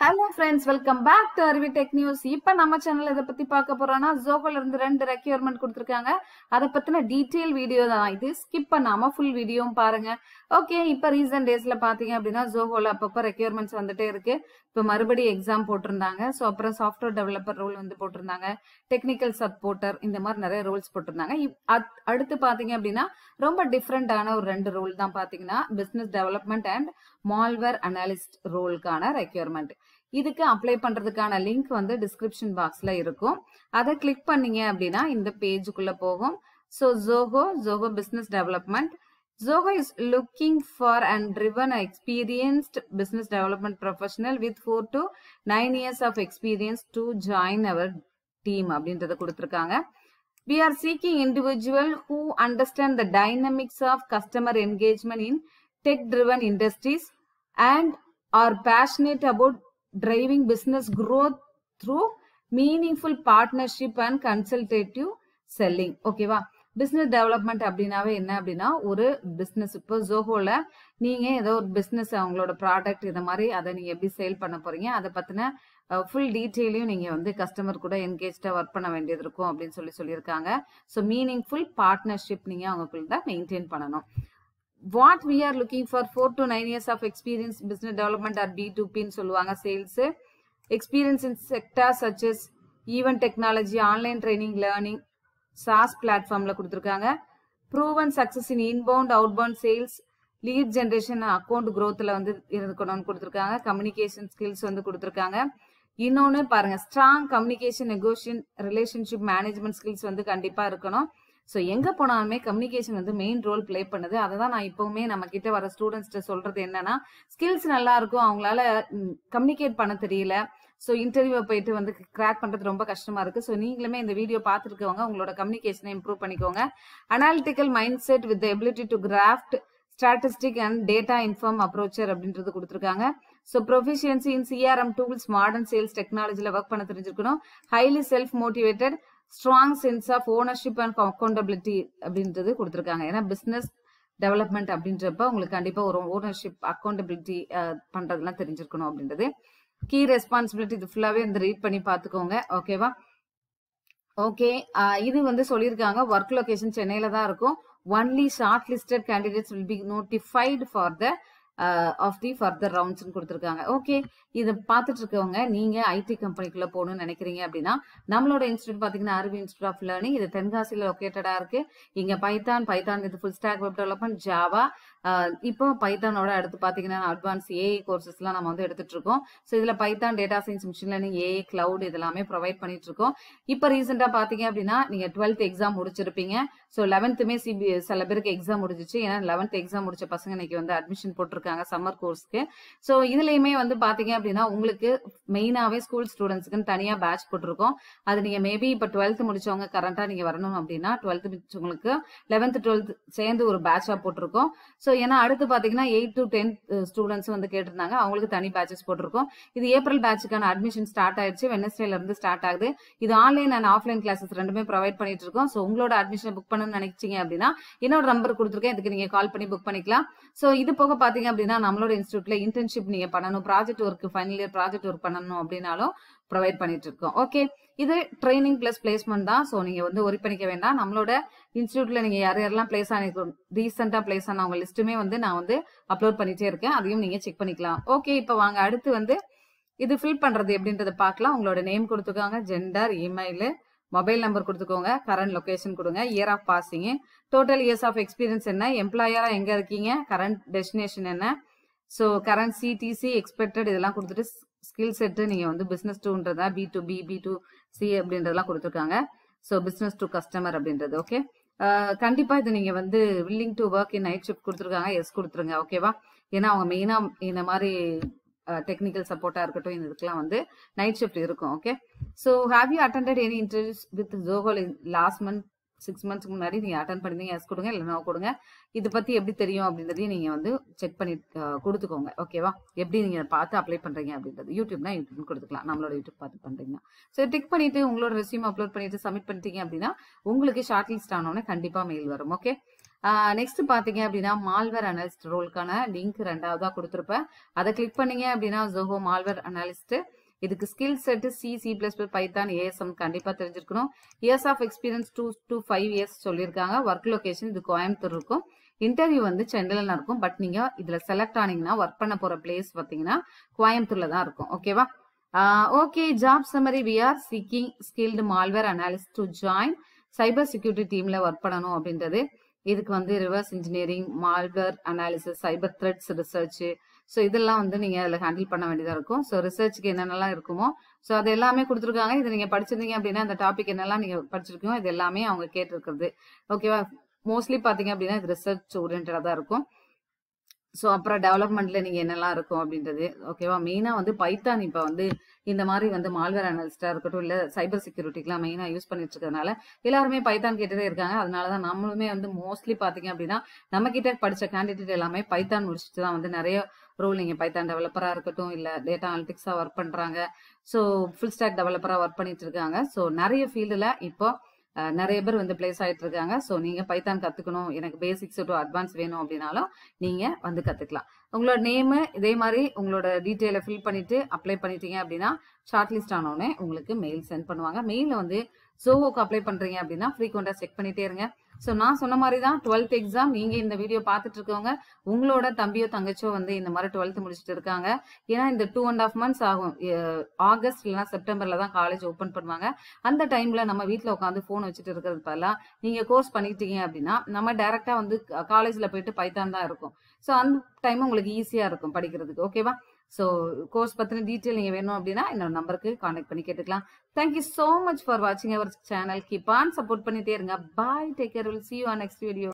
Hello friends, welcome back to Arvi Tech News. இப்ப நம்ம சேனல்ல இத பத்தி பார்க்க போறோம்னா Zohoல இருந்து ரெண்டு ரெக்யர்மென்ட் கொடுத்திருக்காங்க. அத பத்தின டீடைல் வீடியோ தான் இது. ஸ்கிப் பண்ணாம ஃபுல் வீடியோவும் பாருங்க. ஓகே, இப்ப ரீசன்ட் டேஸ்ல பாத்தீங்க அப்படின்னா Zohoல அப்பப்ப ரெக்யர்மென்ட்ஸ் வந்துட்டே இருக்கு. இப்ப மறுபடியும் எக்ஸாம் போட்டிருந்தாங்க. சோ அப்புறம் சாஃப்ட்வேர் டெவலப்பர் ரோல் வந்து போட்டிருந்தாங்க. டெக்னிக்கல் சப்போர்ட்டர் இந்த மாதிரி நிறைய ரோல்ஸ் போட்டிருந்தாங்க. அடுத்து பாத்தீங்க அப்படின்னா ரொம்ப டிஃப்ரெண்டான ஒரு ரெண்டு ரோல் தான் பாத்தீங்கன்னா business development and malware analyst ரோலுக்கான ரெக்யர்மென்ட். இதுக்கு அப்ளை பண்றதுக்கான லிங்க் வந்து டிஸ்கிரிப்ஷன் பாக்ஸ்ல இருக்கும். அதை கிளிக் பண்ணீங்க அப்படின்னா இந்த பேஜுக்குள்ள போகும். So Zoho business development. Zoho is looking for and driven experienced business development professional with 4 to 9 years of experience to join our team அப்படின்றத கொடுத்திருக்காங்க. We are seeking individual who understand the dynamics of customer engagement in tech-driven industries and are passionate about driving business growth through meaningful partnership and consultative selling. ஓகேவா? Business development அப்படின்னாவே என்ன அப்படின்னா ஒரு business இப்போ Zohoல நீங்க ஏதோ ஒரு பிசினஸ் அவங்களோட ப்ராடக்ட் இதை மாதிரி அதை நீங்க எப்படி சேல் பண்ண போறீங்க அதை பத்தின ஃபுல் டீட்டெயிலையும் நீங்க வந்து கஸ்டமர் கூட என்கேஜ்டா ஒர்க் பண்ண வேண்டியது இருக்கும் அப்படின்னு சொல்லியிருக்காங்க. ஸோ மீனிங்ஃபுல் பார்ட்னர்ஷிப் நீங்க அவங்களுக்குள்ள மெயின்டைன் பண்ணணும். What we are looking for 4 to 9 years of experience business development or B2P ன்னு சொல்லுவாங்க sales, experience in sectors such as event technology, online training, learning, SaaS platformல கொடுத்திருக்காங்க. proven success in inbound outbound sales, lead generation, account growthல வந்து இருக்கணும்னு கொடுத்திருக்காங்க. communication skills வந்து கொடுத்திருக்காங்க. இன்னொன்னு பாருங்க, strong communication, negotiation, relationship management skills வந்து கண்டிப்பா இருக்கணும். ஸோ எங்க போனாலுமே கம்யூனிகேஷன் வந்து மெயின் ரோல் பிளே பண்ணுது. அதை தான் நான் இப்பவுமே நம்ம கிட்ட வர ஸ்டூடெண்ட்ஸ்ட சொல்றது என்னன்னா, ஸ்கில்ஸ் நல்லா இருக்கும், அவங்களால கம்யூனிகேட் பண்ண தெரியல. ஸோ இன்டர்வியூ போயிட்டு வந்து கிராக் பண்றது ரொம்ப கஷ்டமா இருக்கு. ஸோ நீங்களுமே இந்த வீடியோ பார்த்துருக்கவங்க உங்களோட கம்யூனிகேஷனை இம்ப்ரூவ் பண்ணிக்கோங்க. Analytical mindset with ability to craft statistic and data inform approaches அப்படின்றது கொடுத்துருக்காங்க. So proficiency in CRM tools, modern sales டெக்னாலஜியில் ஒர்க் பண்ண தெரிஞ்சிருக்கணும். Highly self motivated, strong sense of ownership and accountability அப்படின்றது கொடுத்துருக்காங்க. ஏன்னா பிசினஸ் டெவலப்மெண்ட் அப்படின்றப்ப உங்களுக்கு கண்டிப்பா ஒரு ஓனர்ஷிப் அக்கௌண்டபிலிட்டி பண்றதுலாம் தெரிஞ்சிருக்கணும் அப்படின்றது. கீ ரெஸ்பான்சிபிலிட்டி இது ஃபுல்லாவே வந்து ரீட் பண்ணி பாத்துக்கோங்க. ஓகேவா? ஓகே, இது வந்து சொல்லியிருக்காங்க ஒர்க் லொகேஷன் சென்னையில தான் இருக்கும். Only shortlisted candidates will be notified for the of the further rounds கொடுத்துருக்காங்க. ஓகே, இதை பார்த்துட்டு இருக்கவங்க நீங்க ஐடி கம்பெனிக்குள்ள போகணும்னு நினைக்கிறீங்க அப்படின்னா நம்மளோட இன்ஸ்டியூட் பாத்தீங்கன்னா அருவி இன்ஸ்டியூட் ஆஃப் லேர்னிங், இது தென்காசியில லொக்கேட்டடா இருக்கு. இங்க பைத்தான் இது full stack web development, Java, இப்போ பைத்தானோட அடுத்து பாத்தீங்கன்னா அட்வான்ஸ் ஏஐ கோர்சஸ் எல்லாம் நம்ம வந்து எடுத்துட்டு இருக்கோம். ஸோ இதுல Python, data science, machine learning, AI, cloud இதெல்லாமே ப்ரொவைட் பண்ணிட்டு இருக்கோம். இப்போ ரீசெண்டா பாத்தீங்க அப்படின்னா நீங்க 12th எக்ஸாம் முடிச்சிருப்பீங்க. ஸோ 11th சில பேருக்கு எக்ஸாம் முடிஞ்சிச்சு. ஏன்னா 11th எக்ஸாம் முடிச்ச பசங்க இன்னைக்கு வந்து அட்மிஷன் போட்டிருக்காங்க சம்மர் கோர்ஸ்க்கு. ஸோ இதுலயுமே வந்து பாத்தீங்க அப்படின்னா உங்களுக்கு மெயினாவே ஸ்கூல் ஸ்டூடெண்ட்ஸ்க்குன்னு தனியா பேட்ச் போட்டிருக்கோம். அது நீங்க மேபி இப்ப 12th முடிச்சவங்க கரண்டா நீங்க வரணும் அப்படின்னா 12th முடிச்சவங்களுக்கு 11th 12th சேர்ந்து ஒரு பேட்சா போட்டிருக்கோம். ஸோ ஏன்னா அடுத்து பாத்தீங்கன்னா 8 to 10 ஸ்டூடெண்ட்ஸ் வந்து கேட்டிருந்தாங்க, அவங்களுக்கு தனி பேட்சஸ் போட்டிருக்கோம். இது ஏப்ரல் பேட்சுக்கான அட்மிஷன் ஸ்டார்ட் ஆயிடுச்சு, வெட்னஸ்டேல இருந்து ஸ்டார்ட் ஆகுது. இது ஆன்லைன் அண்ட் ஆஃப்லைன் கிளாஸஸ் ரெண்டுமே ப்ரொவைட் பண்ணிட்டு இருக்கோம். ஸோ உங்களோட அட்மிஷன் புக் பண்ணணும்னு நினைச்சீங்க அப்படின்னா இன்னொரு நம்பர் கொடுத்துருக்கேன், இதுக்கு நீங்க கால் பண்ணி புக் பண்ணிக்கலாம். ஸோ இது போக பாத்தீங்க அப்படின்னா நம்மளோட இன்ஸ்டியூட்ல இன்டர்ன்ஷிப் நீங்க பண்ணணும், project work final year project work பண்ணணும் அப்படின்னாலும் ப்ரொவைட் பண்ணிட்டு இருக்கோம். ஓகே, இது ட்ரைனிங் பிளஸ் பிளேஸ்மெண்ட் தான். ஸோ நீங்க வந்து ஒரி பண்ணிக்க வேண்டாம். நம்மளோட இன்ஸ்டியூட்ல நீங்க யாரெல்லாம் பிளேஸ் ஆனிருக்கோம், ரீசெண்டா பிளேஸ் ஆனவங்க லிஸ்ட்டுமே வந்து நான் வந்து அப்லோட் பண்ணிட்டே இருக்கேன், அதையும் நீங்க செக் பண்ணிக்கலாம். ஓகே, இப்போ வாங்க அடுத்து வந்து இது ஃபில் பண்றது எப்படின்றத பார்க்கலாம். உங்களோட நேம் கொடுத்துக்கோங்க, ஜெண்டர், இமெயில், மொபைல் நம்பர் கொடுத்துக்கோங்க, கரண்ட் லொகேஷன் கொடுங்க, year of passing, total years of experience என்ன, எம்ப்ளாயரா எங்க இருக்கீங்க, கரண்ட் டெஸ்டினேஷன் என்ன, ஸோ கரண்ட் சிடிசி எக்ஸ்பெக்டட் இதெல்லாம் கொடுத்துட்டு ஸ்கில் செட்டு நீங்க வந்து பிசினஸ் டூன்றதா B2B B2C அப்படின்றதெல்லாம் கொடுத்துருக்காங்க. ஸோ பிசினஸ் டு கஸ்டமர் அப்படின்றது. ஓகே, கண்டிப்பா இது நீங்க வந்து willing to work in night shift கொடுத்துருக்காங்க, எஸ் கொடுத்துருங்க. ஓகேவா? ஏன்னா அவங்க மெயினா இந்த மாதிரி டெக்னிக்கல் சப்போர்ட்டா இருக்கட்டும் இதுக்கெல்லாம் வந்து நைட் ஷிஃப்ட் இருக்கும். Okay, so have you attended any interviews with Zoho last month 6 months முன்னாடி நீங்க அட்டன் பண்ணிருந்தீங்க, எஸ் கொடுங்க, இல்லைன்னா கொடுங்க. இது பத்தி எப்படி தெரியும் அப்படின்றதையும் நீங்க வந்து செக் பண்ணி கொடுத்துக்கோங்க. ஓகேவா? எப்படி நீங்க பார்த்து அப்ளை பண்றீங்க அப்படின்றது யூடியூப்னா யூடியூப் கொடுத்துக்கலாம், நம்மளோட யூடியூப் பார்த்து பண்றீங்கன்னா. ஸோ டிக் பண்ணிட்டு உங்களோட ரெஸ்யூம் அப்லோட் பண்ணிட்டு சப்மிட் பண்ணிட்டீங்க அப்படின்னா உங்களுக்கு ஷார்ட் லிஸ்ட் ஆனோடனே கண்டிப்பா மெயில் வரும். ஓகே, நெக்ஸ்ட் பாத்தீங்க அப்படின்னா மால்வேர் அனாலிஸ்ட் ரோலுக்கான லிங்க் 2வதா கொடுத்துருப்பேன். அதை கிளிக் பண்ணீங்க அப்படின்னா ஜோஹோ மால்வேர் அனாலிஸ்ட். இதுக்கு skill set C plus plus Python ASM கண்டிப்பா தெரிஞ்சிருக்கணும். Years of experience 2 to 5 years சொல்லியிருக்காங்க. ஒர்க் லொகேஷன் இது கோயம்புத்தூர் இருக்கும். இன்டர்வியூ வந்து சென்னையில நடக்கும். பட் நீங்க இதுல செலக்ட் ஆனீங்கன்னா ஒர்க் பண்ண போற பிளேஸ் பாத்தீங்கன்னா கோயம்புத்தூர்ல தான் இருக்கும். ஓகேவா? Okay, job summary. We are seeking skilled malware analyst to join cyber security டீம்ல ஒர்க் பண்ணணும் அப்படின்றது. இதுக்கு வந்து reverse engineering, malware analysis, cyber threats research, so இதெல்லாம் வந்து நீங்க அதில் ஹேண்டில் பண்ண வேண்டியதா இருக்கும். ஸோ ரிசர்ச்சுக்கு என்னென்னலாம் இருக்குமோ ஸோ அது எல்லாமே கொடுத்துருக்காங்க. இது நீங்க படிச்சிருந்தீங்க அப்படின்னா அந்த டாபிக் என்னெல்லாம் நீங்க படிச்சிருக்கீங்க இது எல்லாமே அவங்க கேட்டிருக்கிறது. ஓகேவா? மோஸ்ட்லி பாத்தீங்க அப்படின்னா இது ரிசர்ச் ஓரியன்டா தான் இருக்கும். ஸோ அப்புறம் டெவலப்மெண்ட்ல நீங்க என்னெல்லாம் இருக்கும் அப்படின்றது. ஓகேவா? மெயினா வந்து பைத்தான் இப்ப வந்து இந்த மாதிரி வந்து மால்வேர் அனாலிஸ்டா இருக்கட்டும் இல்ல சைபர் செக்யூரிட்டிக்குலாம் மெயினா யூஸ் பண்ணிட்டு இருக்கிறதுனால எல்லாருமே பைத்தான் கேட்டுட்டே இருக்காங்க. அதனாலதான் நம்மளுமே வந்து மோஸ்ட்லி பாத்தீங்க அப்படின்னா நம்ம கிட்ட படிச்ச கேண்டிடேட் எல்லாமே பைத்தான் முடிச்சுட்டு தான் வந்து நிறைய ரோல் நீங்க பைத்தான் டெவலப்பரா இருக்கட்டும் இல்ல டேட்டா அனலிட்டிக்ஸா ஒர்க் பண்றாங்க. ஸோ ஃபுல் ஸ்டாக் டெவலப்பரா ஒர்க் பண்ணிட்டு இருக்காங்க. ஸோ நிறைய ஃபீல்டுல இப்போ நிறைய பேர் வந்து பிளேஸ் ஆயிட்டு இருக்காங்க. ஸோ நீங்க பைத்தான் கத்துக்கணும், எனக்கு பேசிக்ஸ் டு அட்வான்ஸ் வேணும் அப்படின்னாலும் நீங்க வந்து கத்துக்கலாம். உங்களோட நேம் இதே மாதிரி உங்களோட டீட்டெயிலை ஃபில் பண்ணிட்டு அப்ளை பண்ணிட்டீங்க அப்படின்னா ஷார்ட் லிஸ்ட் ஆனோடனே உங்களுக்கு மெயில் சென்ட் பண்ணுவாங்க. மெயில வந்து ஜோஹோக்கு அப்ளை பண்றீங்க அப்படின்னா ஃப்ரீக்வெண்டா செக் பண்ணிட்டே இருங்க. ஸோ நான் சொன்ன மாதிரி தான் 12th எக்ஸாம் நீங்க இந்த வீடியோ பார்த்துட்டு இருக்கவங்க உங்களோட தம்பியோ தங்கச்சோ வந்து இந்த மாதிரி 12th முடிச்சுட்டு இருக்காங்க. ஏன்னா இந்த 2.5 months ஆகும். ஆகஸ்ட் இல்லைன்னா செப்டம்பர்ல தான் காலேஜ் ஓப்பன் பண்ணுவாங்க. அந்த டைம்ல நம்ம வீட்டில் உட்காந்து போன் வச்சுட்டு இருக்கிறது பதிலா நீங்க கோர்ஸ் பண்ணிட்டீங்க அப்படின்னா நம்ம டைரக்டா வந்து காலேஜ்ல போயிட்டு பைத்தான் தான் இருக்கும். ஸோ அந்த டைம் உங்களுக்கு ஈஸியா இருக்கும் படிக்கிறதுக்கு. ஓகேவா? ஸோ கோர்ஸ் பத்தின டீட்டெயில் நீங்க வேணும் அப்படின்னா என்னோட நம்பருக்கு கான்டாக்ட் பண்ணி கேட்டுக்கலாம். தேங்க்யூ சோ மச் ஃபார் வாட்சிங் our channel. Keep on support பண்ணிட்டே இருங்க. Bye, take care. Will see you on next video.